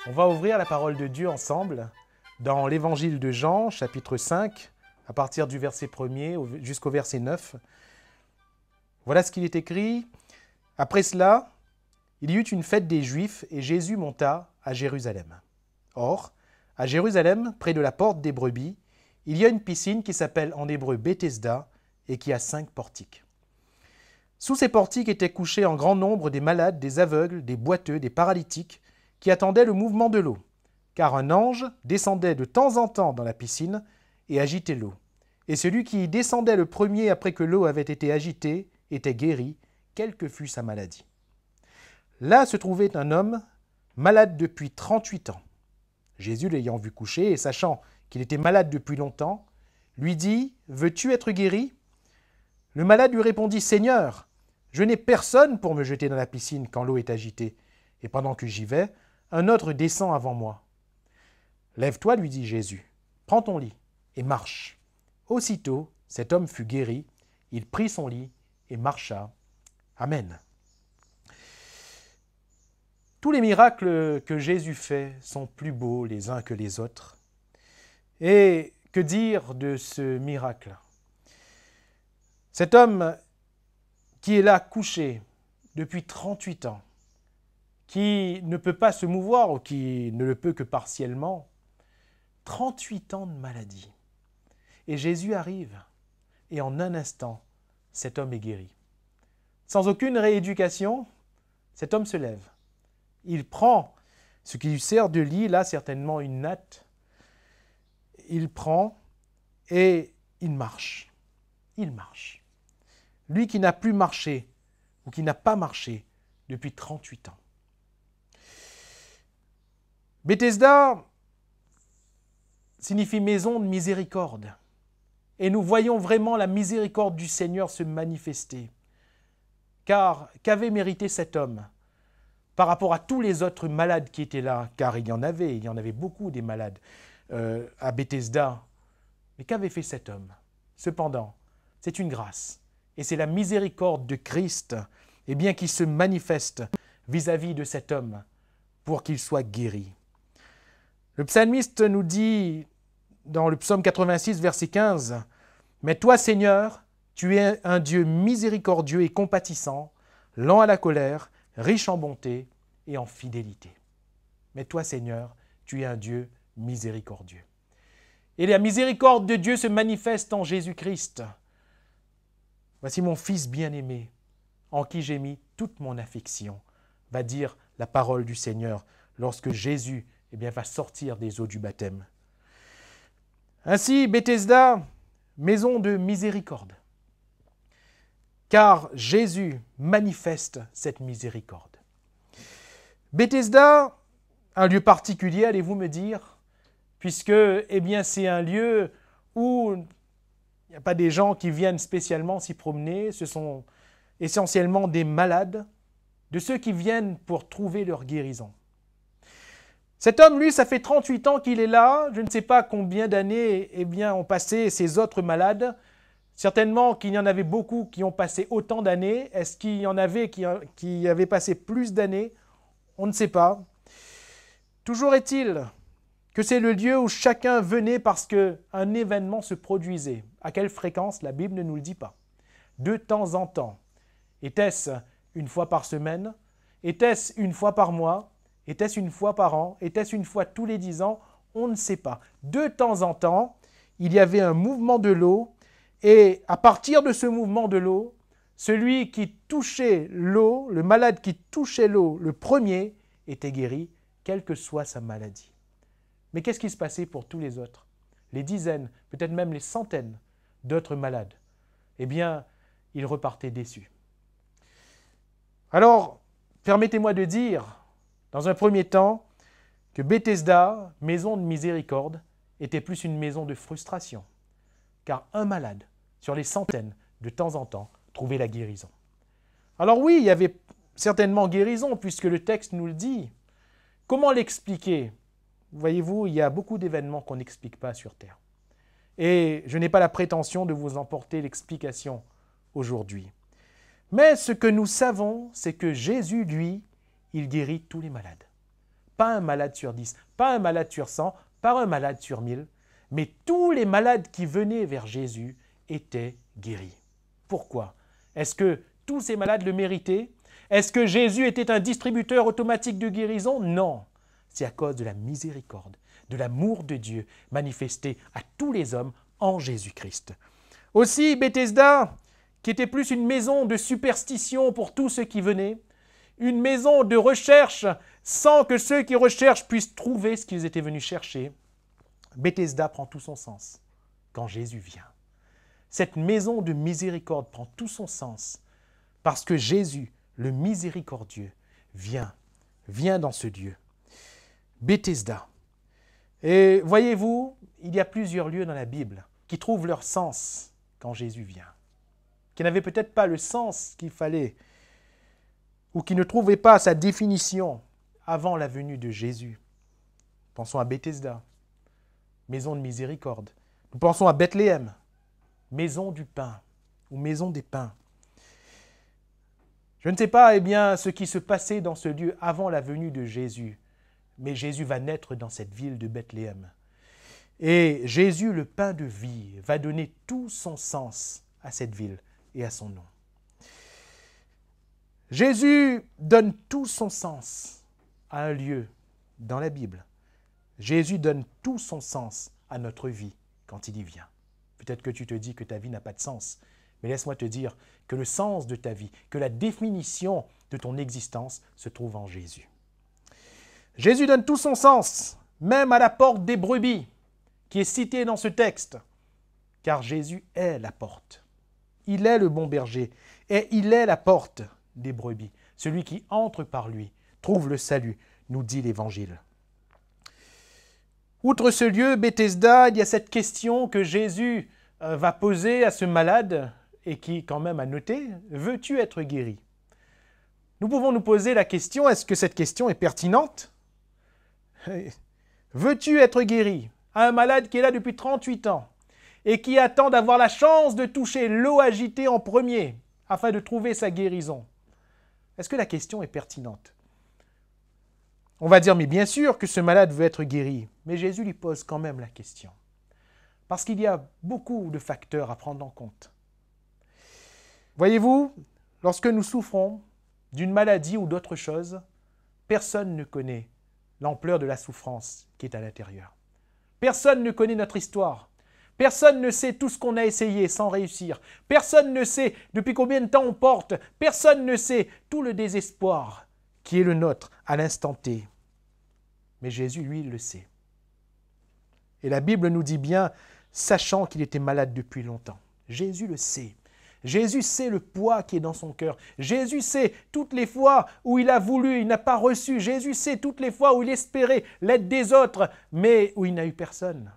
On va ouvrir la parole de Dieu ensemble dans l'évangile de Jean, chapitre 5, à partir du verset 1er jusqu'au verset 9. Voilà ce qu'il est écrit. Après cela, il y eut une fête des Juifs et Jésus monta à Jérusalem. Or, à Jérusalem, près de la porte des brebis, il y a une piscine qui s'appelle en hébreu Bethesda et qui a 5 portiques. Sous ces portiques étaient couchés en grand nombre des malades, des aveugles, des boiteux, des paralytiques, qui attendaient le mouvement de l'eau, car un ange descendait de temps en temps dans la piscine et agitait l'eau. Et celui qui y descendait le premier après que l'eau avait été agitée était guéri, quelle que fût sa maladie. Là se trouvait un homme malade depuis 38 ans. Jésus, l'ayant vu coucher et sachant qu'il était malade depuis longtemps, lui dit « Veux-tu être guéri ?» Le malade lui répondit « Seigneur, je n'ai personne pour me jeter dans la piscine quand l'eau est agitée, et pendant que j'y vais, un autre descend avant moi. » « Lève-toi, lui dit Jésus, prends ton lit et marche. » Aussitôt, cet homme fut guéri, il prit son lit et marcha. Amen. Tous les miracles que Jésus fait sont plus beaux les uns que les autres. Et que dire de ce miracle ? Cet homme qui est là couché depuis 38 ans, qui ne peut pas se mouvoir ou qui ne le peut que partiellement, 38 ans de maladie. Et Jésus arrive et en un instant, cet homme est guéri. Sans aucune rééducation, cet homme se lève. Il prend ce qui lui sert de lit, là certainement une natte. Il prend et il marche. Il marche. Lui qui n'a plus marché ou qui n'a pas marché depuis 38 ans. Bethesda signifie maison de miséricorde. Et nous voyons vraiment la miséricorde du Seigneur se manifester. Car qu'avait mérité cet homme par rapport à tous les autres malades qui étaient là? Car il y en avait beaucoup des malades à Bethesda. Mais qu'avait fait cet homme? Cependant, c'est une grâce. Et c'est la miséricorde de Christ qui se manifeste vis-à-vis de cet homme pour qu'il soit guéri. Le psalmiste nous dit dans le psaume 86, verset 15, « Mais toi, Seigneur, tu es un Dieu miséricordieux et compatissant, lent à la colère, riche en bonté et en fidélité. » Mais toi, Seigneur, tu es un Dieu miséricordieux. Et la miséricorde de Dieu se manifeste en Jésus-Christ. « Voici mon Fils bien-aimé, en qui j'ai mis toute mon affection », va dire la parole du Seigneur lorsque Jésus va sortir des eaux du baptême. Ainsi, Bethesda, maison de miséricorde. Car Jésus manifeste cette miséricorde. Bethesda, un lieu particulier, allez-vous me dire, puisque c'est un lieu où il n'y a pas des gens qui viennent spécialement s'y promener, ce sont essentiellement des malades, de ceux qui viennent pour trouver leur guérison. Cet homme, lui, ça fait 38 ans qu'il est là, je ne sais pas combien d'années ont passé ces autres malades. Certainement qu'il y en avait beaucoup qui ont passé autant d'années. Est-ce qu'il y en avait qui avaient passé plus d'années? On ne sait pas. Toujours est-il que c'est le lieu où chacun venait parce qu'un événement se produisait. À quelle fréquence? La Bible ne nous le dit pas. De temps en temps. Était-ce une fois par semaine? Était-ce une fois par mois? Était-ce une fois par an? Était-ce une fois tous les 10 ans? On ne sait pas. De temps en temps, il y avait un mouvement de l'eau et à partir de ce mouvement de l'eau, celui qui touchait l'eau, le malade qui touchait l'eau, le premier, était guéri, quelle que soit sa maladie. Mais qu'est-ce qui se passait pour tous les autres? Les dizaines, peut-être même les centaines d'autres malades. Ils repartaient déçus. Alors, permettez-moi de dire, dans un premier temps, que Bethesda, maison de miséricorde, était plus une maison de frustration. Car un malade, sur les centaines, de temps en temps, trouvait la guérison. Alors oui, il y avait certainement guérison, puisque le texte nous le dit. Comment l'expliquer? Voyez-vous, il y a beaucoup d'événements qu'on n'explique pas sur Terre. Et je n'ai pas la prétention de vous emporter l'explication aujourd'hui. Mais ce que nous savons, c'est que Jésus, lui, il guérit tous les malades. pas un malade sur 10, pas un malade sur 100, pas un malade sur 1000, mais tous les malades qui venaient vers Jésus étaient guéris. Pourquoi? Est-ce que tous ces malades le méritaient? Est-ce que Jésus était un distributeur automatique de guérison? Non. C'est à cause de la miséricorde, de l'amour de Dieu manifesté à tous les hommes en Jésus-Christ. Aussi, Bethesda, qui était plus une maison de superstition pour tous ceux qui venaient, une maison de recherche sans que ceux qui recherchent puissent trouver ce qu'ils étaient venus chercher, Bethesda prend tout son sens quand Jésus vient. Cette maison de miséricorde prend tout son sens parce que Jésus, le miséricordieux, vient dans ce lieu. Bethesda. Et voyez-vous, il y a plusieurs lieux dans la Bible qui trouvent leur sens quand Jésus vient, qui n'avaient peut-être pas le sens qu'il fallait ou qui ne trouvaient pas sa définition avant la venue de Jésus. Pensons à Bethesda, maison de miséricorde. Nous pensons à Bethléem, maison du pain ou maison des pains. Je ne sais pas ce qui se passait dans ce lieu avant la venue de Jésus, mais Jésus va naître dans cette ville de Bethléem. Et Jésus, le pain de vie, va donner tout son sens à cette ville et à son nom. Jésus donne tout son sens à un lieu dans la Bible. Jésus donne tout son sens à notre vie quand il y vient. Peut-être que tu te dis que ta vie n'a pas de sens, mais laisse-moi te dire que le sens de ta vie, que la définition de ton existence se trouve en Jésus. Jésus donne tout son sens, même à la porte des brebis, qui est citée dans ce texte, car Jésus est la porte. Il est le bon berger et il est la porte des brebis. Celui qui entre par lui trouve le salut, nous dit l'Évangile. Outre ce lieu, Bethesda, il y a cette question que Jésus va poser à ce malade et qui, quand même, a noté, « Veux-tu être guéri ?» Nous pouvons nous poser la question, est-ce que cette question est pertinente? Veux-tu être guéri? À un malade qui est là depuis 38 ans et qui attend d'avoir la chance de toucher l'eau agitée en premier afin de trouver sa guérison. Est-ce que la question est pertinente? On va dire, mais bien sûr que ce malade veut être guéri. Mais Jésus lui pose quand même la question. Parce qu'il y a beaucoup de facteurs à prendre en compte. Voyez-vous, lorsque nous souffrons d'une maladie ou d'autre chose, personne ne connaît l'ampleur de la souffrance qui est à l'intérieur. Personne ne connaît notre histoire. Personne ne sait tout ce qu'on a essayé sans réussir. Personne ne sait depuis combien de temps on porte. Personne ne sait tout le désespoir qui est le nôtre à l'instant T. Mais Jésus, lui, il le sait. Et la Bible nous dit bien, sachant qu'il était malade depuis longtemps. Jésus le sait. Jésus sait le poids qui est dans son cœur. Jésus sait toutes les fois où il a voulu, il n'a pas reçu. Jésus sait toutes les fois où il espérait l'aide des autres, mais où il n'a eu personne.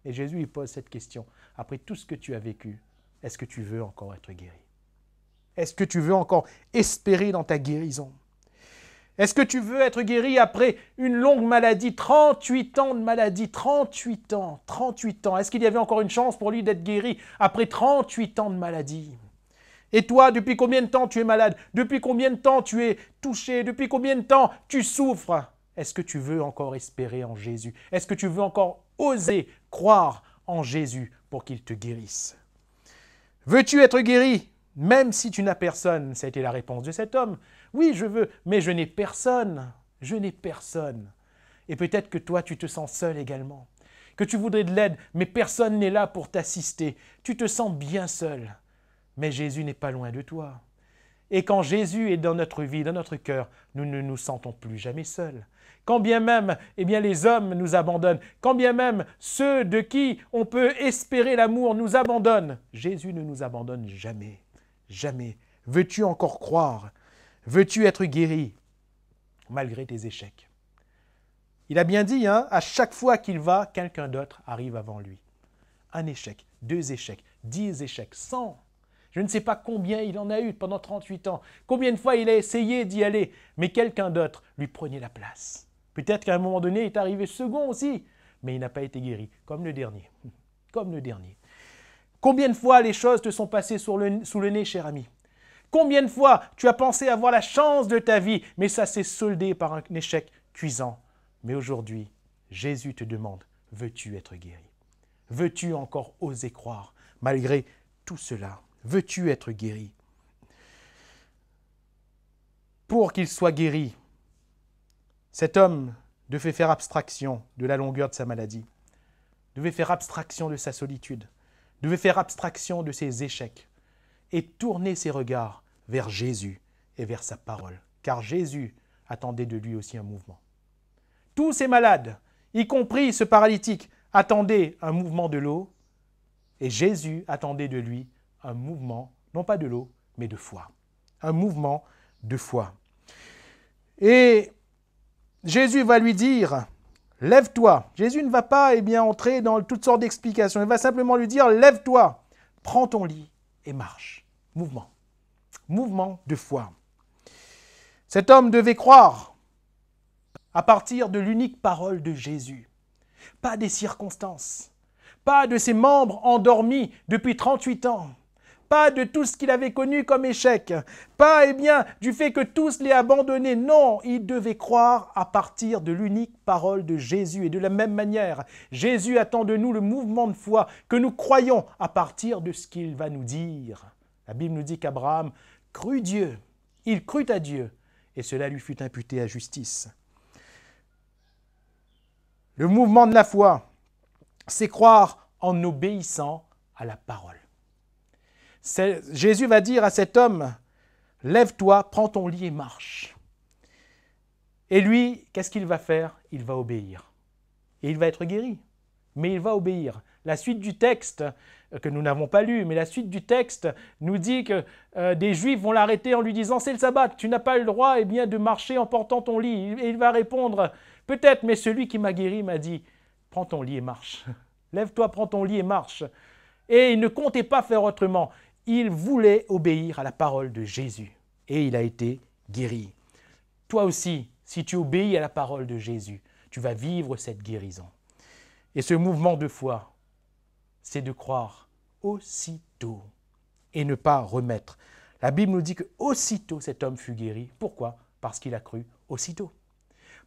Et Jésus lui pose cette question. Après tout ce que tu as vécu, est-ce que tu veux encore être guéri? Est-ce que tu veux encore espérer dans ta guérison? Est-ce que tu veux être guéri après une longue maladie, 38 ans de maladie, 38 ans. Est-ce qu'il y avait encore une chance pour lui d'être guéri après 38 ans de maladie? Et toi, depuis combien de temps tu es malade? Depuis combien de temps tu es touché? Depuis combien de temps tu souffres? Est-ce que tu veux encore espérer en Jésus? Est-ce que tu veux encore oser croire en Jésus pour qu'il te guérisse? Veux-tu être guéri? Même si tu n'as personne, ça a été la réponse de cet homme. Oui, je veux, mais je n'ai personne. Je n'ai personne. Et peut-être que toi, tu te sens seul également. Que tu voudrais de l'aide, mais personne n'est là pour t'assister. Tu te sens bien seul. Mais Jésus n'est pas loin de toi. Et quand Jésus est dans notre vie, dans notre cœur, nous ne nous sentons plus jamais seuls. Quand bien même les hommes nous abandonnent, quand bien même ceux de qui on peut espérer l'amour nous abandonnent, Jésus ne nous abandonne jamais. Jamais. Veux-tu encore croire? Veux-tu être guéri malgré tes échecs? Il a bien dit, à chaque fois qu'il va, quelqu'un d'autre arrive avant lui. Un échec, 2 échecs, 10 échecs, 100. Je ne sais pas combien il en a eu pendant 38 ans, combien de fois il a essayé d'y aller, mais quelqu'un d'autre lui prenait la place. Peut-être qu'à un moment donné, il est arrivé second aussi, mais il n'a pas été guéri, comme le dernier. Comme le dernier. Combien de fois les choses te sont passées sous le nez, cher ami? Combien de fois tu as pensé avoir la chance de ta vie, mais ça s'est soldé par un échec cuisant? Mais aujourd'hui, Jésus te demande, veux-tu être guéri? Veux-tu encore oser croire malgré tout cela? Veux-tu être guéri? Pour qu'il soit guéri, cet homme devait faire abstraction de la longueur de sa maladie, devait faire abstraction de sa solitude, devait faire abstraction de ses échecs et tourner ses regards vers Jésus et vers sa parole, car Jésus attendait de lui aussi un mouvement. Tous ces malades, y compris ce paralytique, attendaient un mouvement de l'eau et Jésus attendait de lui un mouvement, non pas de l'eau, mais de foi. Un mouvement de foi. Et Jésus va lui dire, lève-toi. Jésus ne va pas entrer dans toutes sortes d'explications. Il va simplement lui dire, lève-toi, prends ton lit et marche. Mouvement. Mouvement de foi. Cet homme devait croire à partir de l'unique parole de Jésus. Pas des circonstances. Pas de ses membres endormis depuis 38 ans. Pas de tout ce qu'il avait connu comme échec. Pas, du fait que tous l'aient abandonné. Non, il devait croire à partir de l'unique parole de Jésus. Et de la même manière, Jésus attend de nous le mouvement de foi que nous croyons à partir de ce qu'il va nous dire. La Bible nous dit qu'Abraham crut Dieu. Il crut à Dieu. Et cela lui fut imputé à justice. Le mouvement de la foi, c'est croire en obéissant à la parole. Jésus va dire à cet homme, lève-toi, prends ton lit et marche. Et lui, qu'est-ce qu'il va faire? Il va obéir. Et il va être guéri. Mais il va obéir. La suite du texte, que nous n'avons pas lu, mais la suite du texte nous dit que des Juifs vont l'arrêter en lui disant, c'est le sabbat, tu n'as pas le droit de marcher en portant ton lit. Et il va répondre, peut-être, mais celui qui m'a guéri m'a dit, prends ton lit et marche. Lève-toi, prends ton lit et marche. Et il ne comptait pas faire autrement. Il voulait obéir à la parole de Jésus. Et il a été guéri. Toi aussi, si tu obéis à la parole de Jésus, tu vas vivre cette guérison. Et ce mouvement de foi, c'est de croire aussitôt et ne pas remettre. La Bible nous dit que aussitôt cet homme fut guéri. Pourquoi? Parce qu'il a cru aussitôt.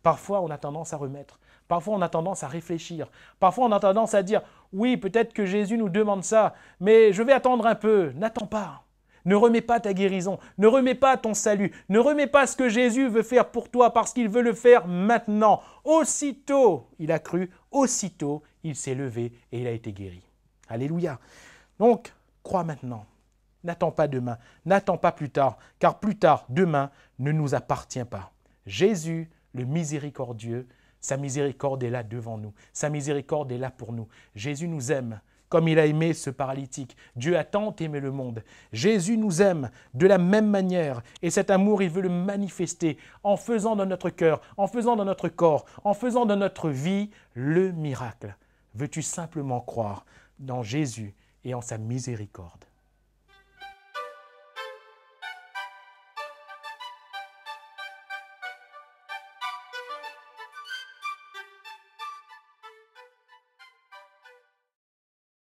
Parfois, on a tendance à remettre. Parfois, on a tendance à réfléchir. Parfois, on a tendance à dire, oui, peut-être que Jésus nous demande ça, mais je vais attendre un peu. N'attends pas. Ne remets pas ta guérison. Ne remets pas ton salut. Ne remets pas ce que Jésus veut faire pour toi parce qu'il veut le faire maintenant. Aussitôt, il a cru. Aussitôt, il s'est levé et il a été guéri. Alléluia. Donc, crois maintenant. N'attends pas demain. N'attends pas plus tard, car plus tard, demain, ne nous appartient pas. Jésus, le miséricordieux, sa miséricorde est là devant nous. Sa miséricorde est là pour nous. Jésus nous aime comme il a aimé ce paralytique. Dieu a tant aimé le monde. Jésus nous aime de la même manière. Et cet amour, il veut le manifester en faisant dans notre cœur, en faisant dans notre corps, en faisant dans notre vie le miracle. Veux-tu simplement croire dans Jésus et en sa miséricorde?